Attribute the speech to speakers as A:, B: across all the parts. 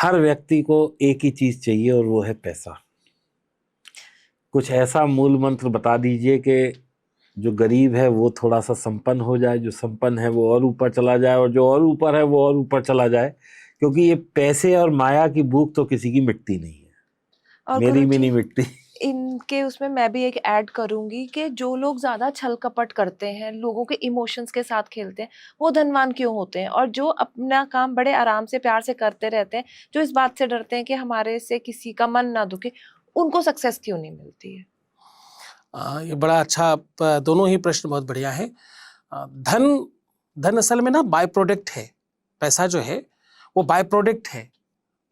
A: हर व्यक्ति को एक ही चीज चाहिए और वो है पैसा। कुछ ऐसा मूल मंत्र बता दीजिए कि जो गरीब है वो थोड़ा सा संपन्न हो जाए, जो संपन्न है वो और ऊपर चला जाए, और जो और ऊपर है वो और ऊपर चला जाए। क्योंकि ये पैसे और माया की भूख तो किसी की मिटती नहीं है,
B: और
A: मेरी भी
B: गुरुजी,
A: नहीं मिटती।
B: इनके उसमें मैं भी एक ऐड करूंगी कि जो लोग ज्यादा छल कपट करते हैं, लोगों के इमोशंस के साथ खेलते हैं, वो धनवान क्यों होते हैं? और जो अपना काम बड़े आराम से प्यार से करते रहते हैं, जो इस बात से डरते हैं कि हमारे से किसी का मन ना दुखे, उनको सक्सेस क्यों नहीं मिलती है?
C: ये बड़ा अच्छा, दोनों ही प्रश्न बहुत बढ़िया है। धन धन असल में ना बाय प्रोडक्ट है। पैसा जो है वो बाय प्रोडक्ट है।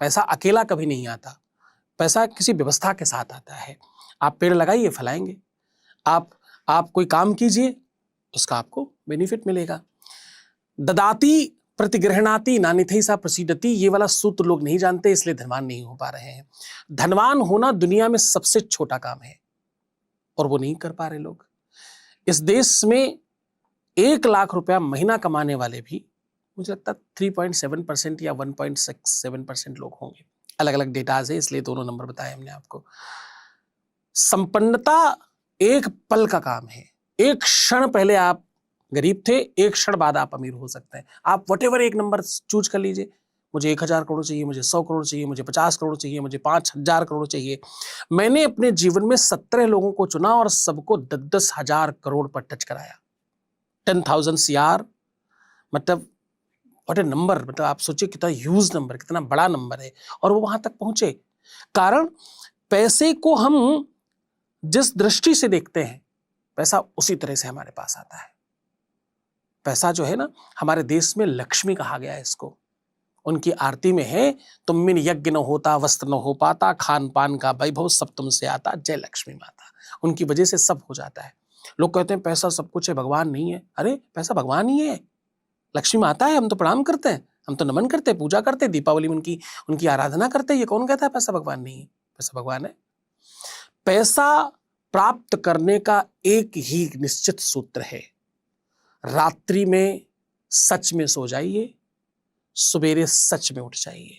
C: पैसा अकेला कभी नहीं आता। पैसा किसी व्यवस्था के साथ आता है। आप पेड़ लगाइए, फलाएंगे। आप कोई काम कीजिए, उसका आपको बेनिफिट मिलेगा। ददाती प्रतिगृहणाति नान्यथै सा प्रसीदति, ये वाला सूत्र लोग नहीं जानते, इसलिए धनवान नहीं हो पा रहे हैं। धनवान होना दुनिया में सबसे छोटा काम है और वो नहीं कर पा रहे लोग। इस देश में 1 लाख रुपया महीना कमाने वाले भी मुझे लगता है 3.7% या 1.67% लोग होंगे। अलग अलग डेटाज है, इसलिए दोनों नंबर बताए हमने आपको। संपन्नता एक पल का काम है। एक क्षण पहले आप गरीब थे, एक क्षण बाद आप अमीर हो सकते हैं। आप व्हाटएवर एक नंबर चूज कर लीजिए। मुझे 1000 करोड़ चाहिए, मुझे 100 करोड़ चाहिए, मुझे 50 करोड़ चाहिए, मुझे 5000 करोड़ चाहिए। मैंने अपने जीवन में 17 लोगों को चुना और सबको 10-10 हजार करोड़ पर टच कराया। 10,000 CR, मतलब व्हाट ए नंबर। मतलब आप सोचिए कितना ह्यूज नंबर, कितना बड़ा नंबर है, और वो वहां तक पहुंचे। कारण पैसे को हम जिस दृष्टि से देखते हैं, पैसा उसी तरह से हमारे पास आता है। पैसा जो है ना, हमारे देश में लक्ष्मी कहा गया है इसको। उनकी आरती में है, तुम बिन यज्ञ न होता, वस्त्र न हो पाता, खान पान का वैभव सब तुमसे आता, जय लक्ष्मी माता। उनकी वजह से सब हो जाता है। लोग कहते हैं पैसा सब कुछ है, भगवान नहीं है। अरे पैसा भगवान ही है, लक्ष्मी माता है। हम तो प्रणाम करते हैं, हम तो नमन करते हैं, पूजा करते हैं, दीपावली में उनकी आराधना करते हैं। ये कौन कहता है पैसा भगवान नहीं है? पैसा भगवान है। पैसा प्राप्त करने का एक ही निश्चित सूत्र है, रात्रि में सच में सो जाइए, सवेरे सच में उठ जाइए।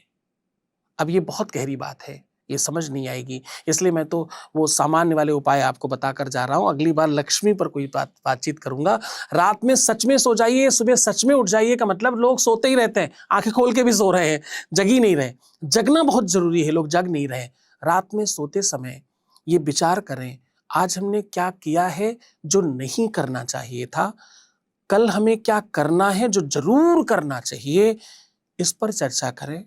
C: अब ये बहुत गहरी बात है, ये समझ नहीं आएगी, इसलिए मैं तो वो सामान्य वाले उपाय आपको बताकर जा रहा हूं। अगली बार लक्ष्मी पर कोई बातचीत करूंगा। रात में सच में सो जाइए, सुबह सच में उठ जाइए का मतलब लोग सोते ही रहते हैं, आंखें खोल के भी सो रहे हैं, जग ही नहीं रहे। जगना बहुत जरूरी है, लोग जग नहीं रहे। रात में सोते समय ये विचार करें, आज हमने क्या किया है जो नहीं करना चाहिए था, कल हमें क्या करना है जो जरूर करना चाहिए, इस पर चर्चा करें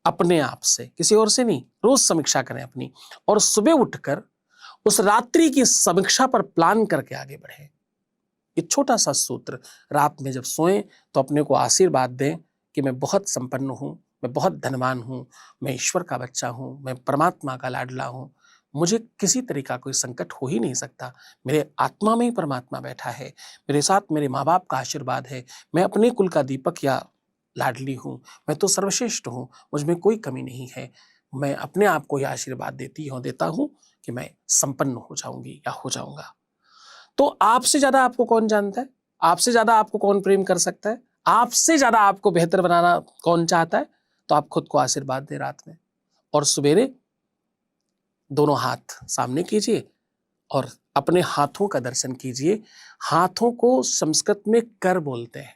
C: अपने आप से, किसी और से नहीं। रोज समीक्षा करें अपनी, और सुबह उठकर उस रात्रि की समीक्षा पर प्लान करके आगे बढ़ें। ये छोटा सा सूत्र, रात में जब सोएं तो अपने को आशीर्वाद दें कि मैं बहुत संपन्न हूं, मैं बहुत धनवान हूं, मैं ईश्वर का बच्चा हूं, मैं परमात्मा का लाडला हूं, मुझे किसी तरह का कोई संकट हो ही नहीं सकता। मेरे आत्मा में ही परमात्मा बैठा है, मेरे साथ मेरे माँ बाप का आशीर्वाद है, मैं अपने कुल का दीपक या लाडली हूँ, मैं तो सर्वश्रेष्ठ हूँ, मुझ में कोई कमी नहीं है। मैं अपने आप को यह आशीर्वाद देता हूँ कि मैं संपन्न हो जाऊंगी या हो जाऊंगा। तो आपसे ज्यादा आपको कौन जानता है? आपसे ज्यादा आपको कौन प्रेम कर सकता है? आपसे ज्यादा आपको बेहतर बनाना कौन चाहता है? तो आप खुद को आशीर्वाद दें रात में, और सवेरे दोनों हाथ सामने कीजिए और अपने हाथों का दर्शन कीजिए। हाथों को संस्कृत में कर बोलते हैं।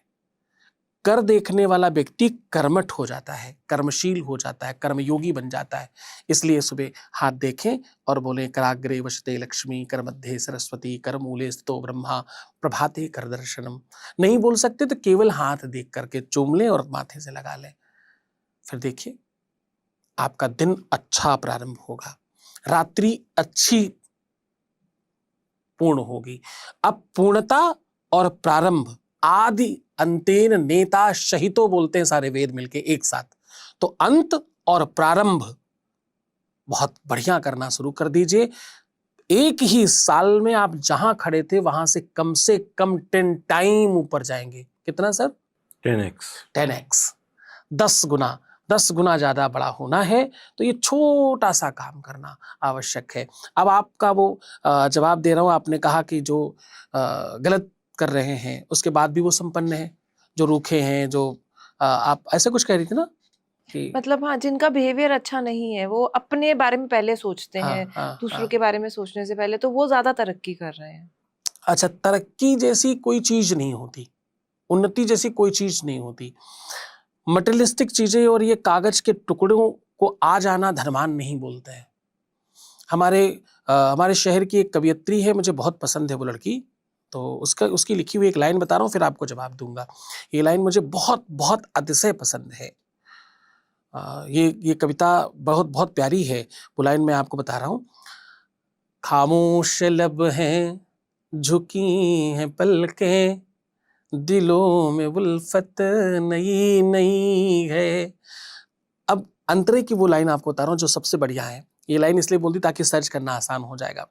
C: कर देखने वाला व्यक्ति कर्मठ हो जाता है, कर्मशील हो जाता है, कर्मयोगी बन जाता है। इसलिए सुबह हाथ देखें और बोले, कराग्रे वशते लक्ष्मी, कर मध्य सरस्वती, कर मूले स्थितो ब्रह्मा, प्रभाते कर दर्शनम। नहीं बोल सकते तो केवल हाथ देख करके चूम लें और माथे से लगा लें। फिर देखिए आपका दिन अच्छा प्रारंभ होगा, रात्रि अच्छी पूर्ण होगी। अब पूर्णता और प्रारंभ, आदि अंतेन नेता शहितो बोलते हैं सारे वेद मिलके एक साथ। तो अंत और प्रारंभ बहुत बढ़िया करना शुरू कर दीजिए। एक ही साल में आप जहां खड़े थे वहां से कम 10 टाइम ऊपर जाएंगे। कितना सर? 10x, 10 गुना ज्यादा बड़ा होना है। तो ये छोटा सा काम करना आवश्यक है। अब आपका वो जवाब दे रहा हूं। आपने कहा कि जो गलत कर रहे हैं उसके बाद भी वो संपन्न है, जो रूखे हैं, जो आप ऐसे कुछ कह रही थी ना? कि
B: मतलब हाँ, जिनका बिहेवियर अच्छा नहीं है, वो अपने बारे में पहले सोचते
C: हाँ,
B: हैं,
C: हाँ,
B: दूसरों
C: हाँ।
B: के बारे में सोचने से पहले, तो वो ज़्यादा तरक्की कर रहे हैं।
C: अच्छा, तरक्की जैसी कोई चीज़ नहीं होती, उन्नति जैसी कोई चीज़ नहीं होती। मटेरियलिस्टिक चीज़ें और ये कागज़ के टुकड़ों को आ जाना धनवान नहीं बोलते हैं। हमारे शहर की एक कवयित्री है, मुझे बहुत पसंद है वो लड़की, तो उसकी लिखी हुई एक लाइन बता रहा हूँ, फिर आपको जवाब दूँगा। ये लाइन मुझे बहुत, बहुत अतिशय पसंद है। ये कविता बहुत, बहुत प्यारी है। वो लाइन मैं आपको बता रहा हूँ। खामोश लब हैं, झुकी हैं पलकें, दिलों में उल्फत नई नई है। अब अंतरे की वो लाइन आपको बता रहा हूँ जो सबसे बढ़िया है। ये लाइन इसलिए बोलती ताकि सर्च करना आसान हो जाएगा।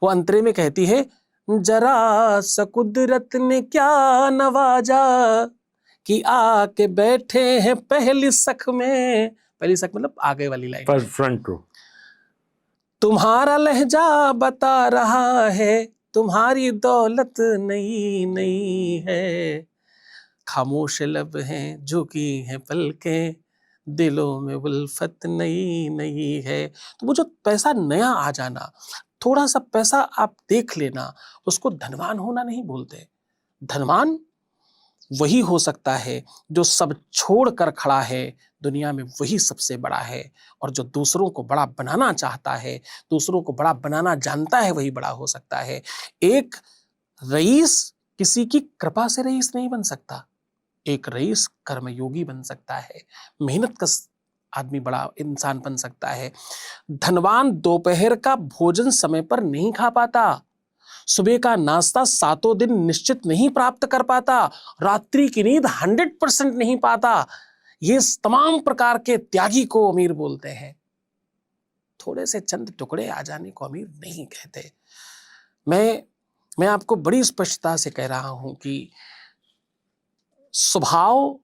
C: वो अंतरे में कहती है, जरा सा कुदरत ने क्या नवाजा कि आके बैठे हैं पहली सख में। पहली सख मतलब आगे वाली लाइन
A: पर
C: में।
A: Front row.
C: तुम्हारा लहजा बता रहा है, तुम्हारी दौलत नई नई है। खामोश लब हैं, झुकी हैं पलकें, दिलों में उल्फत नई नई है। तो वो जो पैसा नया आ जाना, थोड़ा सा पैसा आप देख लेना, उसको धनवान होना नहीं बोलते। धनवान वही हो सकता है जो सब छोड़ कर खड़ा है दुनिया में, वही सबसे बड़ा है। और जो दूसरों को बड़ा बनाना चाहता है, दूसरों को बड़ा बनाना जानता है, वही बड़ा हो सकता है। एक रईस किसी की कृपा से रईस नहीं बन सकता। एक रईस कर्मयोगी बन सकता है, मेहनत का आदमी बड़ा इंसान बन सकता है। धनवान दोपहर का भोजन समय पर नहीं खा पाता, सुबह का नाश्ता 7 दिन निश्चित नहीं प्राप्त कर पाता, रात्रि की नींद 100% नहीं पाता। ये तमाम प्रकार के त्यागी को अमीर बोलते हैं। थोड़े से चंद टुकड़े आ जाने को अमीर नहीं कहते। मैं आपको बड़ी स्पष्टता से कह रहा हूं कि स्वभाव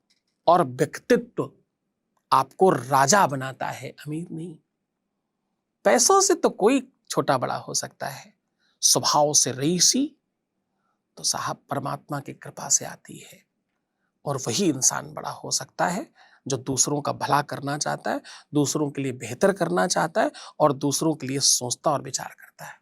C: और व्यक्तित्व आपको राजा बनाता है, अमीर नहीं। पैसों से तो कोई छोटा बड़ा हो सकता है, स्वभाव से रईसी तो साहब परमात्मा की कृपा से आती है। और वही इंसान बड़ा हो सकता है जो दूसरों का भला करना चाहता है, दूसरों के लिए बेहतर करना चाहता है और दूसरों के लिए सोचता और विचार करता है।